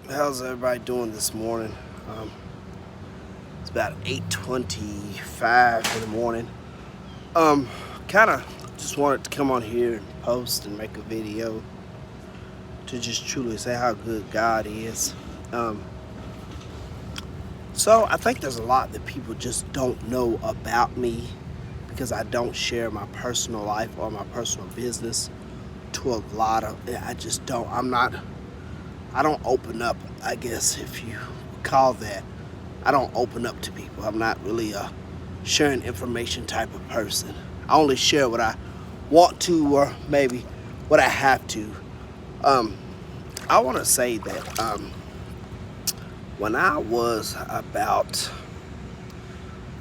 How's everybody doing this morning? Um, it's about 8:25 in the morning. Um, kind of just wanted to come on here and post and make a video to just truly say how good God is. Um, so I think there's a lot that people just don't know about me because I don't share my personal life or my personal business to a lot of. I just don't. I don't open up. I guess if you call that. I don't open up to people. I'm not really a sharing information type of person. I only share what I want to or maybe what I have to. Um, I want to say that when I was about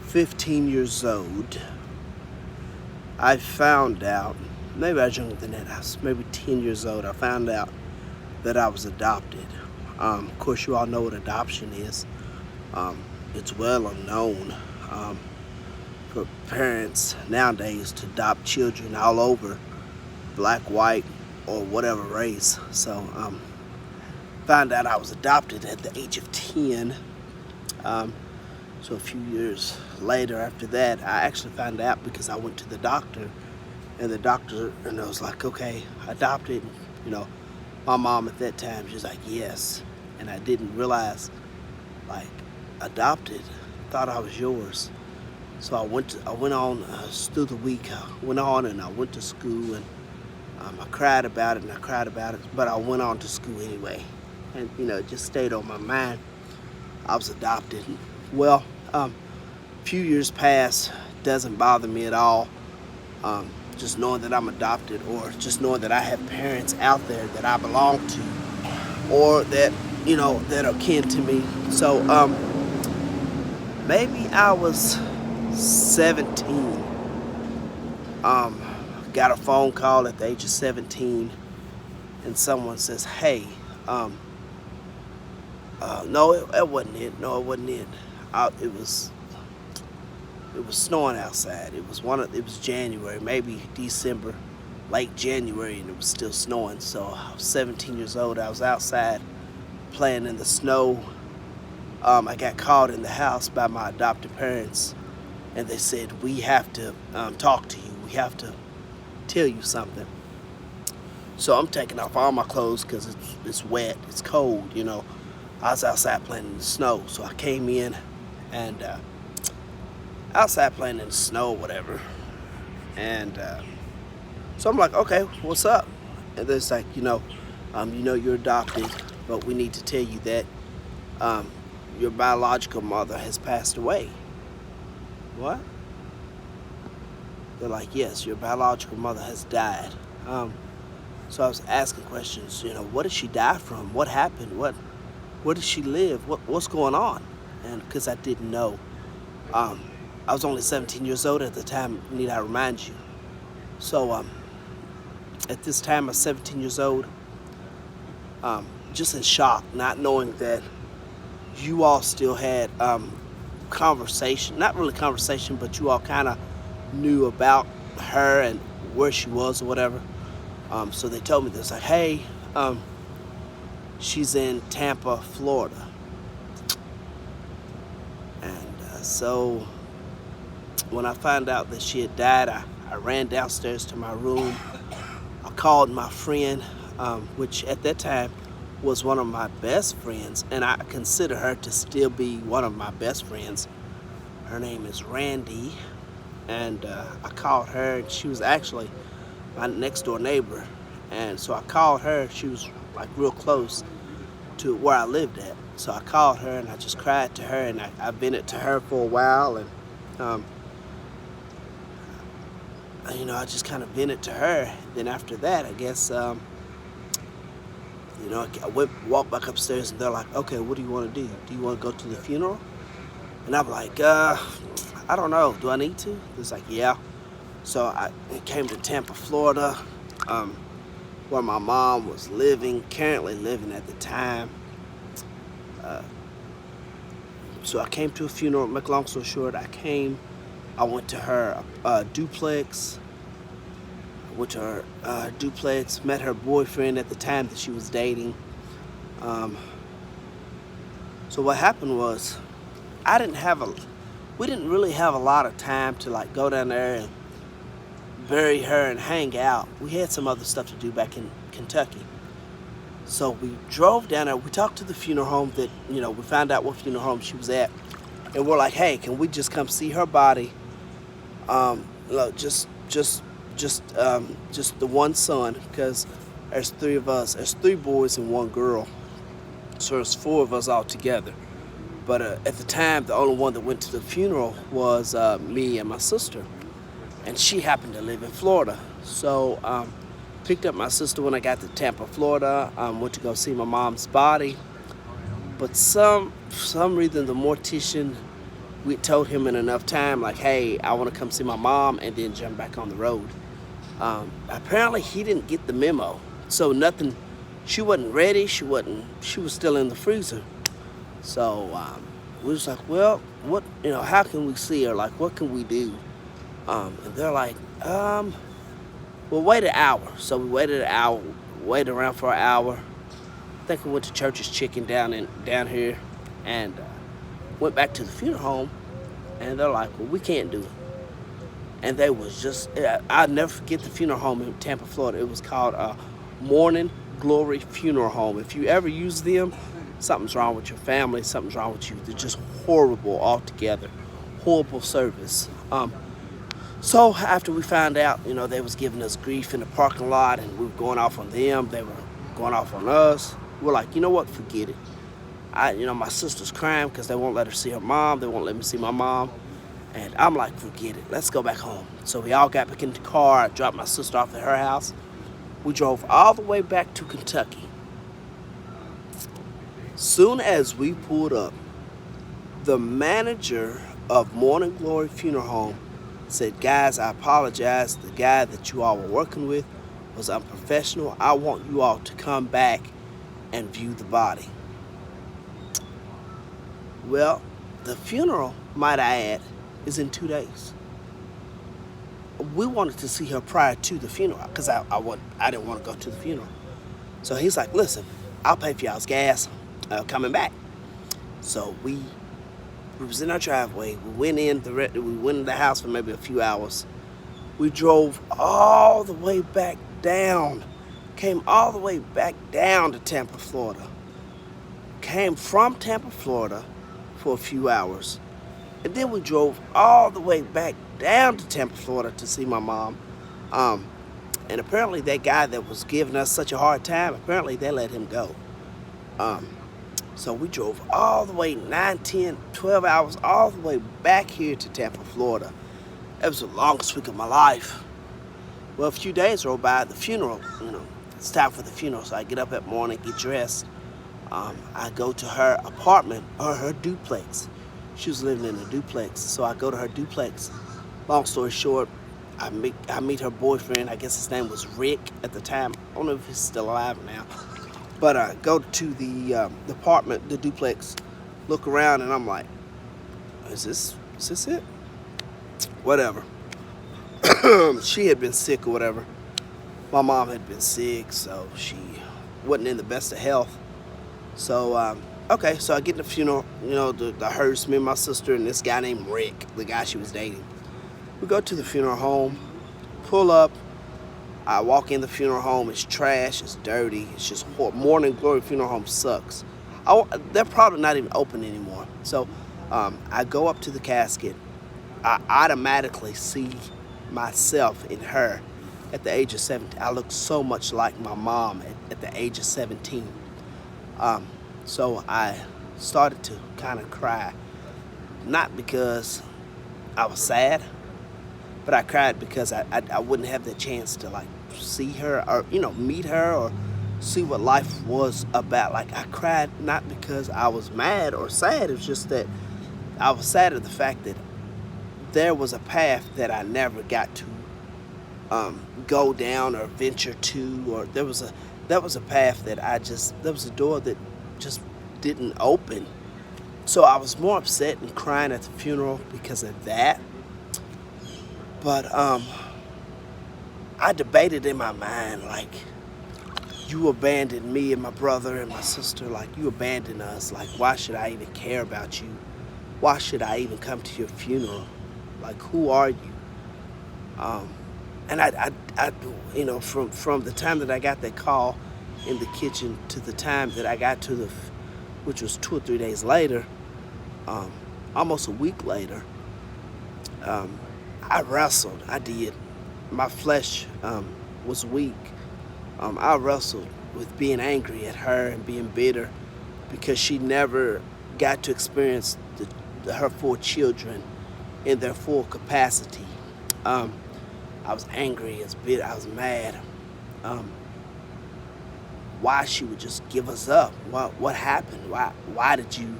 15 years old, I found out, maybe I was younger than that, I was maybe 10 years old, I found out that I was adopted. Of course, you all know what adoption is. Um, it's well known for parents nowadays to adopt children all over, black, white, or whatever race. So, found out I was adopted at the age of 10. Um, so a few years later after that, I actually found out because I went to the doctor, and the doctor, and I was like, okay, adopted. You know, my mom at that time, she was like, yes. And I didn't realize, like, adopted, thought I was yours. So I went on through the week. I went on and I went to school, and I cried about it and I cried about it. But I went on to school anyway, and it just stayed on my mind. I was adopted. Well, a few years passed. Doesn't bother me at all. Just knowing that I'm adopted, or just knowing that I have parents out there that I belong to, or that that are kin to me. So maybe I was 17. Um, got a phone call at the age of 17, and someone says, "Hey, no, it wasn't it. No, it wasn't it. It was snowing outside. It was January, maybe December, late January, and it was still snowing. So I was 17 years old. I was outside playing in the snow. I got called in the house by my adopted parents, and they said, we have to talk to you. We have to tell you something. So I'm taking off all my clothes because it's wet, it's cold. I was outside playing in the snow. So I came in and outside playing in the snow or whatever. And so I'm like, okay, what's up? And it's like, you're adopted, but we need to tell you that your biological mother has passed away. What? They're like, yes, your biological mother has died. So I was asking questions, what did she die from? What happened? Where did she live? What's going on? And because I didn't know. I was only 17 years old at the time, need I remind you. So at this time, I was 17 years old, just in shock, not knowing that you all still had conversation, not really conversation, but you all kind of knew about her and where she was or whatever. So they told me this, like, hey, she's in Tampa, Florida. And so when I found out that she had died, I ran downstairs to my room. I called my friend, which at that time was one of my best friends, and I consider her to still be one of my best friends. Her name is Randy, and I called her, and she was actually my next door neighbor. And so I called her. She was like real close to where I lived at. So I called her and I just cried to her, and I vented to her for a while, and I just kind of vented to her. Then after that, I guess I walked back upstairs, and they're like, okay, what do you want to do? Do you want to go to the funeral? And I'm like, I don't know. Do I need to? It's like, yeah. So I came to Tampa, Florida, where my mom was currently living at the time. So I came to a funeral. Make a long story short, I went to her duplex. Met her boyfriend at the time that she was dating. So what happened was, I didn't have a, we didn't really have a lot of time to like go down there and bury her and hang out. We had some other stuff to do back in Kentucky. So we drove down there. We talked to the funeral home that, we found out what funeral home she was at. And we're like, hey, can we just come see her body? Look, just the one son, because there's three of us. There's three boys and one girl. So there's four of us all together. But at the time, the only one that went to the funeral was me and my sister. And she happened to live in Florida. So picked up my sister when I got to Tampa, Florida. Went to go see my mom's body. But for some reason, the mortician, we told him in enough time, like, hey, I want to come see my mom, and then jump back on the road. Apparently, he didn't get the memo. So nothing, she wasn't ready. She was still in the freezer. So we was like, well, what, how can we see her? Like, what can we do? And they're like, well, wait an hour. So we waited an hour, waited around for an hour. I think we went to Church's Chicken down here, and went back to the funeral home, and they're like, well, we can't do it. And they was just, I'll never forget the funeral home in Tampa, Florida. It was called Morning Glory Funeral Home. If you ever use them, something's wrong with your family, something's wrong with you. They're just horrible altogether. Horrible service. So after we found out, they was giving us grief in the parking lot, and we were going off on them, they were going off on us. We're like, you know what, forget it. My sister's crying because they won't let her see her mom. They won't let me see my mom. And I'm like, forget it. Let's go back home. So we all got back in the car. I dropped my sister off at her house. We drove all the way back to Kentucky. Soon as we pulled up, the manager of Morning Glory Funeral Home said, guys, I apologize. The guy that you all were working with was unprofessional. I want you all to come back and view the body. Well, the funeral, might I add, is in 2 days. We wanted to see her prior to the funeral because I didn't want to go to the funeral. So he's like, listen, I'll pay for y'all's gas coming back. So we was in our driveway. We went in the house for maybe a few hours. We drove all the way back down. Came all the way back down to Tampa, Florida. Came from Tampa, Florida for a few hours. And then we drove all the way back down to Tampa, Florida to see my mom. And apparently that guy that was giving us such a hard time, apparently they let him go. So we drove all the way 9, 10, 12 hours all the way back here to Tampa, Florida. It was the longest week of my life. Well, a few days rolled by, the funeral, it's time for the funeral. So I get up that morning, get dressed. I go to her apartment, or her duplex. She was living in a duplex, so I go to her duplex. Long story short, I meet her boyfriend. I guess his name was Rick at the time. I don't know if he's still alive now. But I go to the apartment, the duplex, look around, and I'm like, is this it? Whatever. She had been sick or whatever. My mom had been sick, so she wasn't in the best of health. So, okay, so I get in the funeral, the hearse, me and my sister and this guy named Rick, the guy she was dating. We go to the funeral home, pull up. I walk in the funeral home. It's trash. It's dirty. It's just horrible. Morning Glory Funeral Home sucks. They're probably not even open anymore. So I go up to the casket. I automatically see myself in her at the age of 17. I look so much like my mom at the age of 17. So I started to kind of cry. Not because I was sad, but I cried because I wouldn't have the chance to like see her or meet her or see what life was about. Like, I cried not because I was mad or sad. It was just that I was sad at the fact that there was a path that I never got to go down or venture to, or there was a path that there was a door that just didn't open. So I was more upset and crying at the funeral because of that. But I debated in my mind, like, you abandoned me and my brother and my sister. Like, you abandoned us. Like, why should I even care about you? Why should I even come to your funeral? Like, who are you? Um, and from the time that I got that call in the kitchen to the time that I got to which was 2 or 3 days later, almost a week later, I wrestled. I did. My flesh was weak. I wrestled with being angry at her and being bitter because she never got to experience her 4 children in their full capacity. I was angry, I was bitter, I was mad. Why she would just give us up? What happened? Why did you?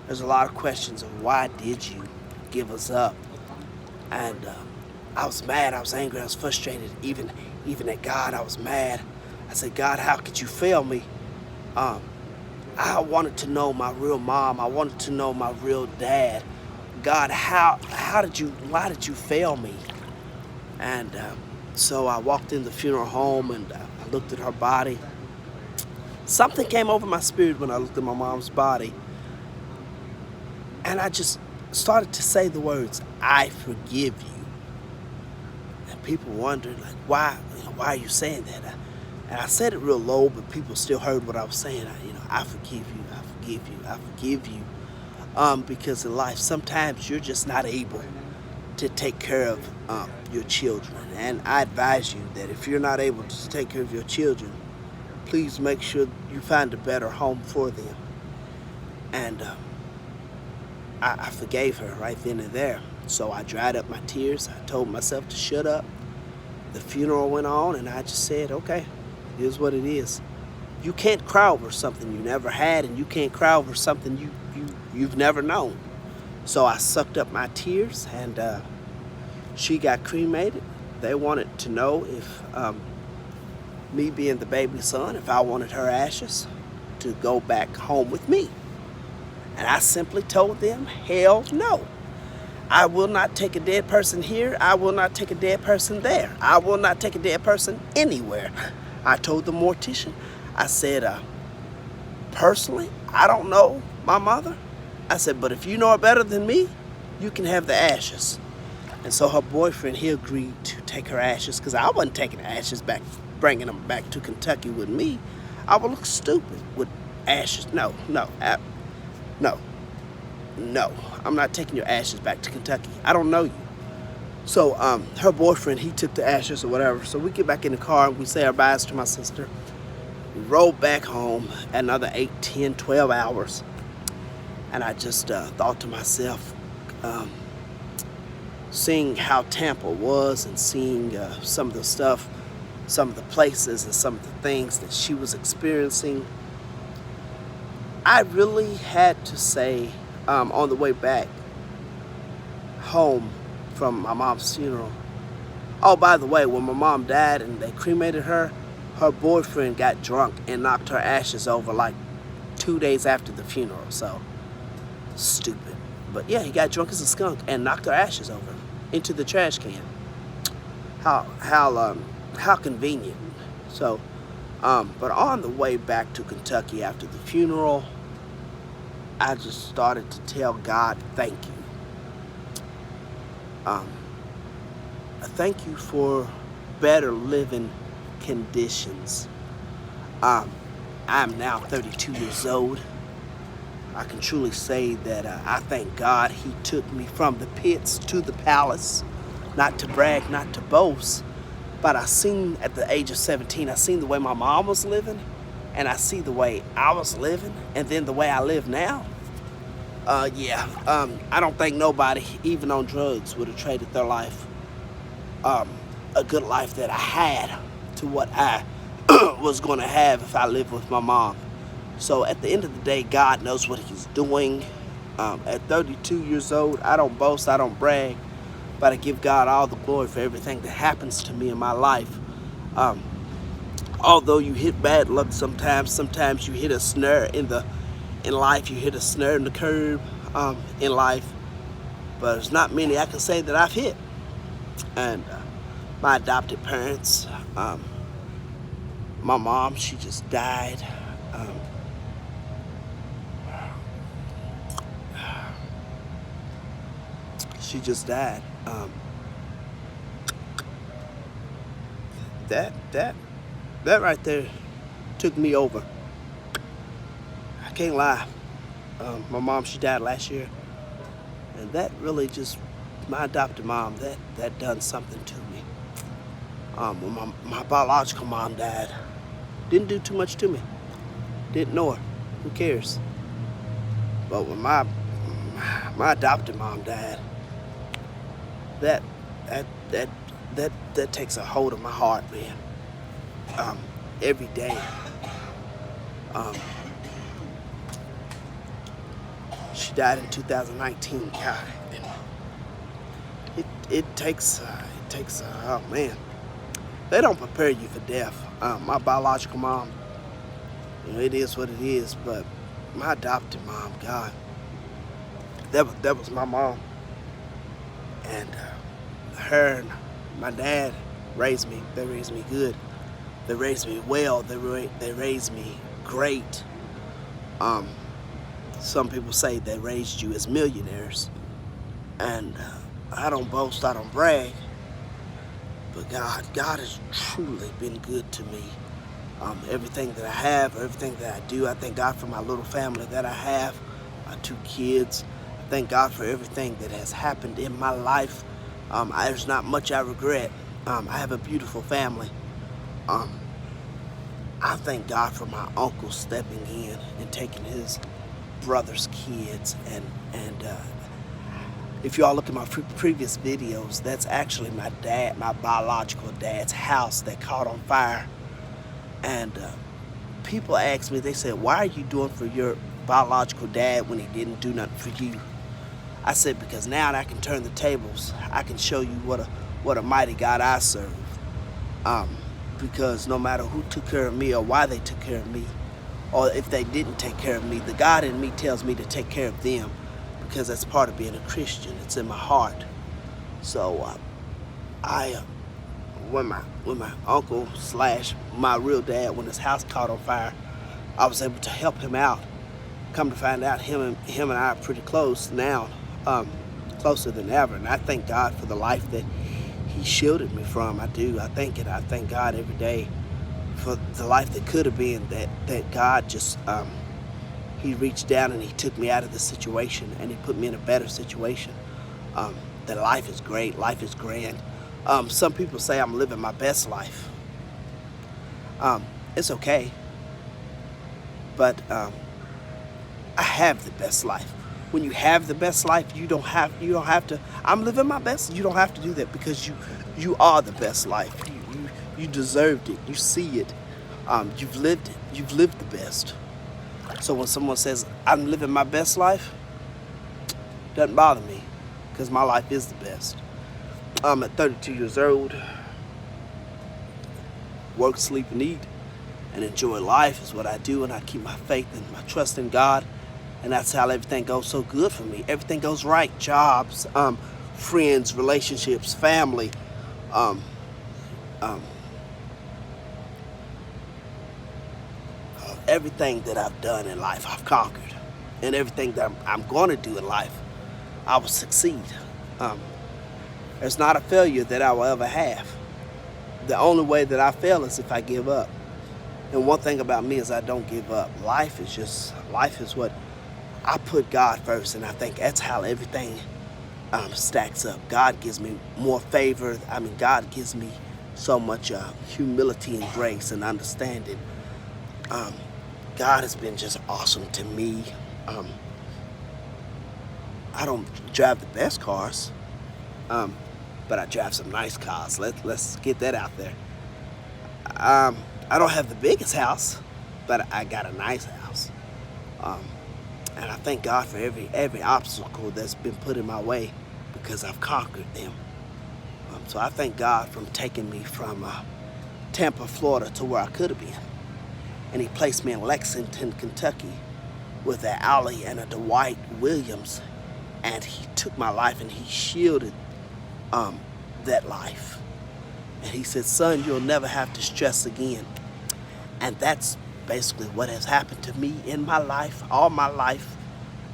There's a lot of questions of why did you give us up? And I was mad, I was angry, I was frustrated. Even at God, I was mad. I said, God, how could you fail me? I wanted to know my real mom. I wanted to know my real dad. God, why did you fail me? And so I walked in the funeral home and I looked at her body. Something came over my spirit when I looked at my mom's body. And I just started to say the words, I forgive you. And people wondered, like, why are you saying that? And I said it real low, but people still heard what I was saying. I forgive you, I forgive you, I forgive you. Because in life, sometimes you're just not able to take care of your children. And I advise you that if you're not able to take care of your children, please make sure you find a better home for them. And I forgave her right then and there. So I dried up my tears. I told myself to shut up. The funeral went on, and I just said, okay, here's what it is. You can't cry over something you never had, and you can't cry over something you've never known. So I sucked up my tears, and she got cremated. They wanted to know if me being the baby son, if I wanted her ashes to go back home with me. And I simply told them, hell no. I will not take a dead person here. I will not take a dead person there. I will not take a dead person anywhere. I told the mortician, I said, personally, I don't know my mother. I said, but if you know her better than me, you can have the ashes. And so her boyfriend, he agreed to take her ashes, because I wasn't taking the ashes back, bringing them back to Kentucky with me. I would look stupid with ashes. No. I'm not taking your ashes back to Kentucky. I don't know you. So her boyfriend, he took the ashes or whatever. So we get back in the car and we say our byes to my sister. We rode back home another 8, 10, 12 hours. And I just thought to myself, seeing how Tampa was and seeing some of the stuff, some of the places and some of the things that she was experiencing, I really had to say, on the way back home from my mom's funeral. Oh, by the way, when my mom died and they cremated her, her boyfriend got drunk and knocked her ashes over like 2 days after the funeral. So, stupid. But yeah, he got drunk as a skunk and knocked her ashes over into the trash can. How convenient. So, but on the way back to Kentucky after the funeral, I just started to tell God, thank you. Thank you for better living conditions. I'm now 32 years old. I can truly say that I thank God he took me from the pits to the palace. Not to brag, not to boast, but I seen at the age of 17, I seen the way my mom was living, and I see the way I was living, and then the way I live now. I don't think nobody, even on drugs, would have traded their life, a good life that I had, to what I was going to have if I lived with my mom. So at the end of the day, God knows what he's doing. At 32 years old, I don't boast, I don't brag, but I give God all the glory for everything that happens to me in my life. Although you hit bad luck sometimes you hit a snare in life, you hit a snare in the curb in life, but there's not many I can say that I've hit. And my adopted parents, My mom, she just died. She just died. That right there took me over. I can't lie. My mom, she died last year, and that really just, my adopted mom, that done something to me. When my biological mom died, didn't do too much to me. Didn't know her. Who cares? But when my adopted mom died, that takes a hold of my heart, man. Every day. She died in 2019. God, it takes oh man. They don't prepare you for death. My biological mom, it is what it is, but my adopted mom, God, that was my mom. And her and my dad raised me. They raised me good. They raised me well. They raised me great. Some people say they raised you as millionaires. And I don't boast, I don't brag. But God has truly been good to me. Everything that I have, everything that I do, I thank God for my little family that I have, my 2 kids. I thank God for everything that has happened in my life. There's not much I regret. I have a beautiful family. I thank God for my uncle stepping in and taking his brother's kids. And if y'all look at my previous videos, that's actually my biological dad's house that caught on fire. And people ask me, they said, why are you doing for your biological dad when he didn't do nothing for you? I said, because now I can turn the tables. I can show you what a mighty God I serve. Because no matter who took care of me or why they took care of me, or if they didn't take care of me, the God in me tells me to take care of them, because that's part of being a Christian. It's in my heart. So when my uncle / my real dad, when his house caught on fire, I was able to help him out. Come to find out, him and I are pretty close now, closer than ever. And I thank God for the life that he shielded me from. I do. I thank God every day for the life that could have been, that God just, he reached down and he took me out of the situation and he put me in a better situation. That life is great, life is grand. Some people say I'm living my best life. It's okay, but I have the best life. When you have the best life, you don't have to. I'm living my best. You don't have to do that, because you are the best life. You deserved it. You see it. You've lived it. You've lived the best. So when someone says I'm living my best life, doesn't bother me, because my life is the best. I'm at 32 years old. Work, sleep, and eat, and enjoy life is what I do, and I keep my faith and my trust in God. And that's how everything goes so good for me. Everything goes right. Jobs, friends, relationships, family. Everything that I've done in life, I've conquered. And everything that I'm going to do in life, I will succeed. There's not a failure that I will ever have. The only way that I fail is if I give up. And one thing about me is I don't give up. Life is what I put God first, and I think that's how everything stacks up. God gives me more favor. God gives me so much humility and grace and understanding. God has been just awesome to me. I don't drive the best cars, but I drive some nice cars. Let's get that out there. I don't have the biggest house, but I got a nice house. And I thank God for every obstacle that's been put in my way, because I've conquered them. So I thank God for taking me from Tampa, Florida, to where I could have been. And he placed me in Lexington, Kentucky, with an Allie and a Dwight Williams. And he took my life and he shielded that life. And he said, son, you'll never have to stress again. And that's basically what has happened to me in my life, all my life.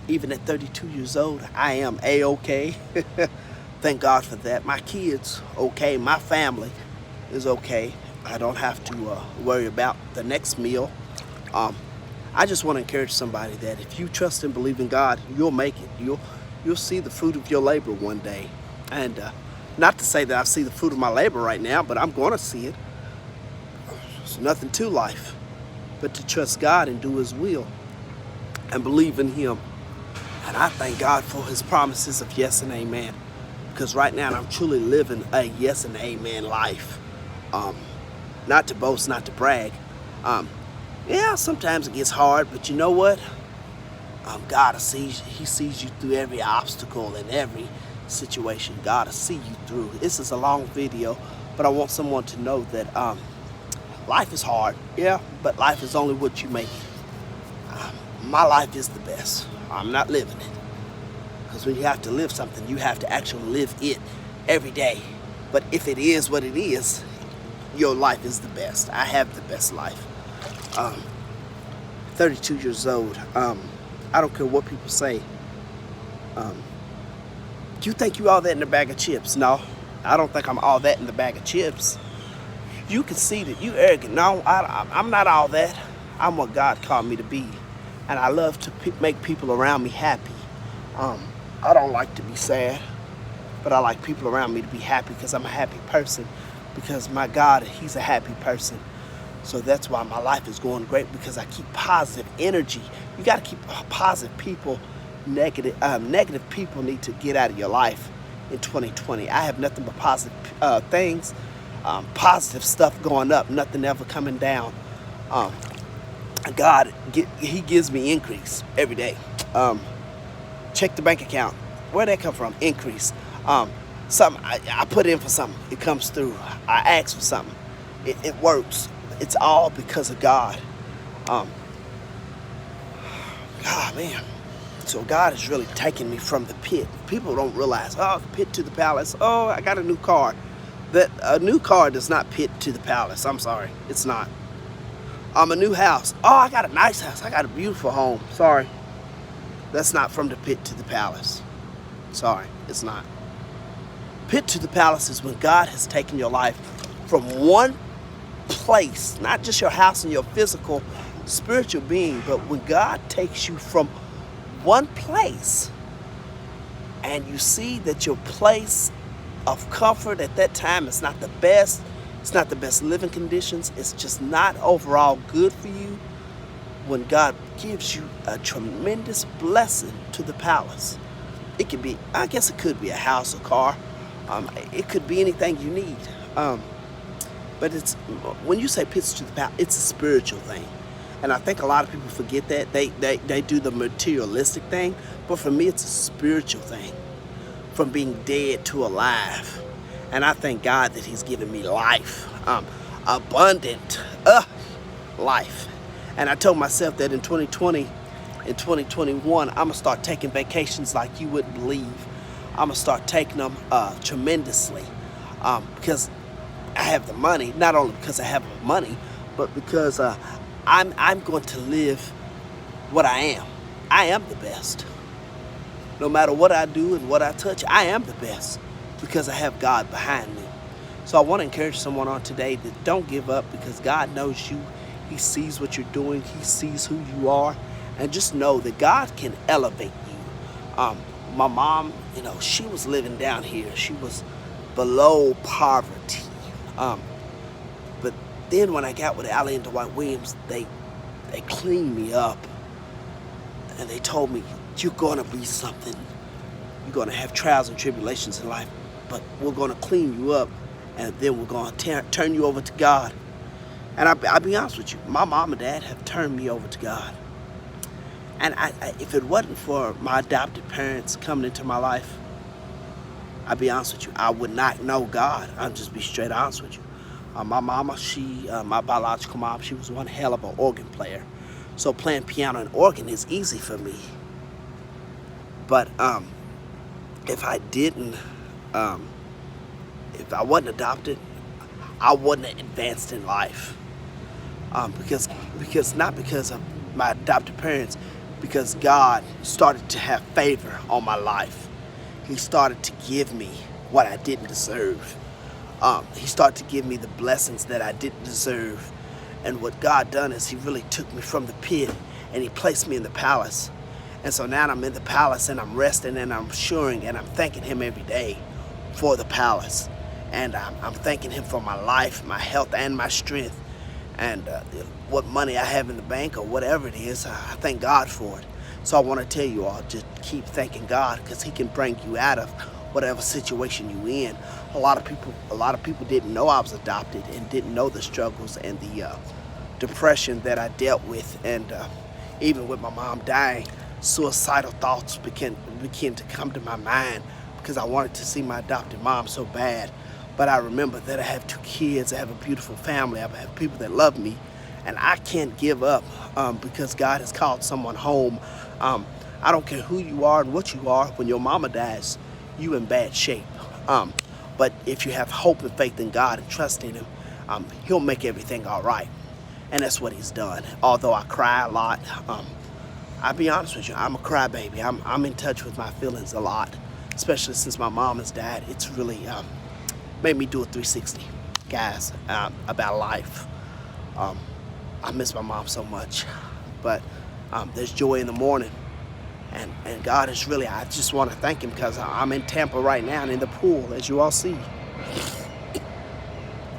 Even at 32 years old, I am A-okay. Thank God for that. My kids, okay. My family is okay. I don't have to worry about the next meal. I just want to encourage somebody that if you trust and believe in God, you'll make it. You'll see the fruit of your labor one day. And not to say that I see the fruit of my labor right now, but I'm going to see it. There's nothing to life but to trust God and do His will and believe in Him. And I thank God for His promises of yes and amen. Because right now I'm truly living a yes and amen life. Not to boast, not to brag. Yeah, sometimes it gets hard, but you know what? God sees you through every obstacle and every situation. God will see you through. This is a long video, but I want someone to know that life is hard, yeah, but life is only what you make it. My life is the best. I'm not living it. Because when you have to live something, you have to actually live it every day. But if it is what it is, your life is the best. I have the best life. 32 years old. I don't care what people say. You think you all that in a bag of chips? No, I don't think I'm all that in the bag of chips. You conceited, you arrogant. No, I'm not all that. I'm what God called me to be. And I love to make people around me happy. I don't like to be sad, but I like people around me to be happy because I'm a happy person. Because my God, He's a happy person. So that's why my life is going great, because I keep positive energy. You got to keep positive people. Negative people need to get out of your life in 2020. I have nothing but positive things, positive stuff going up, nothing ever coming down. God, He gives me increase every day. Check the bank account. Where'd that come from? Increase. Something I put in for something, it comes through. I ask for something, it works. It's all because of God. God, man. So God is really taking me from the pit. People don't realize, oh, the pit to the palace. Oh, I got a new car. A new car does not pit to the palace. I'm sorry, it's not. A new house. Oh, I got a nice house. I got a beautiful home. Sorry. That's not from the pit to the palace. Sorry, it's not. Pit to the palace is when God has taken your life from one place, not just your house and your physical, spiritual being, but when God takes you from one place and you see that your place of comfort at that time is not the best, it's not the best living conditions, it's just not overall good for you. When God gives you a tremendous blessing to the palace, it could be, I guess it could be a house, a car, it could be anything you need. But it's, when you say pits to the palace, it's a spiritual thing. And I think a lot of people forget that. They do the materialistic thing, but for me it's a spiritual thing. From being dead to alive. And I thank God that He's given me life. Abundant life. And I told myself that in 2020, in 2021, I'm going to start taking vacations like you wouldn't believe. I'm going to start taking them tremendously. Because I have the money. Not only because I have the money, but because I'm going to live what I am. I am the best. No matter what I do and what I touch, I am the best because I have God behind me. So I want to encourage someone on today that don't give up, because God knows you. He sees what you're doing. He sees who you are. And just know that God can elevate you. My mom, she was living down here. She was below poverty. But then when I got with Allie and Dwight Williams, they cleaned me up. And they told me, you're going to be something. You're going to have trials and tribulations in life, but we're going to clean you up, and then we're going to turn you over to God. And I'll be honest with you, my mom and dad have turned me over to God. And if it wasn't for my adopted parents coming into my life, I'll be honest with you, I would not know God. I'll just be straight honest with you. My mama, my biological mom, she was one hell of an organ player. So playing piano and organ is easy for me. But if I didn't, if I wasn't adopted, I wouldn't have advanced in life. Because not because of my adopted parents, because God started to have favor on my life. He started to give me what I didn't deserve. He started to give me the blessings that I didn't deserve. And what God done is he really took me from the pit and he placed me in the palace. And so now I'm in the palace and I'm resting and I'm assuring and I'm thanking him every day for the palace. And I'm thanking him for my life, my health, and my strength. And what money I have in the bank or whatever it is, I thank God for it. So I want to tell you all, just keep thanking God, because he can bring you out of whatever situation you're in. A lot of people didn't know I was adopted and didn't know the struggles and the depression that I dealt with. And even with my mom dying, suicidal thoughts began to come to my mind, because I wanted to see my adopted mom so bad. But I remember that I have 2 kids, I have a beautiful family, I have people that love me, and I can't give up because God has called someone home. I don't care who you are and what you are, when your mama dies, you in bad shape. But if you have hope and faith in God and trust in him, he'll make everything all right. And that's what he's done. Although I cry a lot, I'll be honest with you, I'm a crybaby. I'm in touch with my feelings a lot, especially since my mom has died. It's really made me do a 360, guys, about life. I miss my mom so much, but there's joy in the morning, and God is really, I just want to thank him, because I'm in Tampa right now and in the pool, as you all see.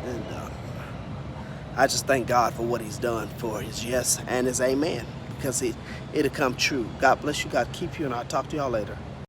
And I just thank God for what he's done, for his yes and his amen, because it'll come true. God bless you, God keep you, and I'll talk to y'all later.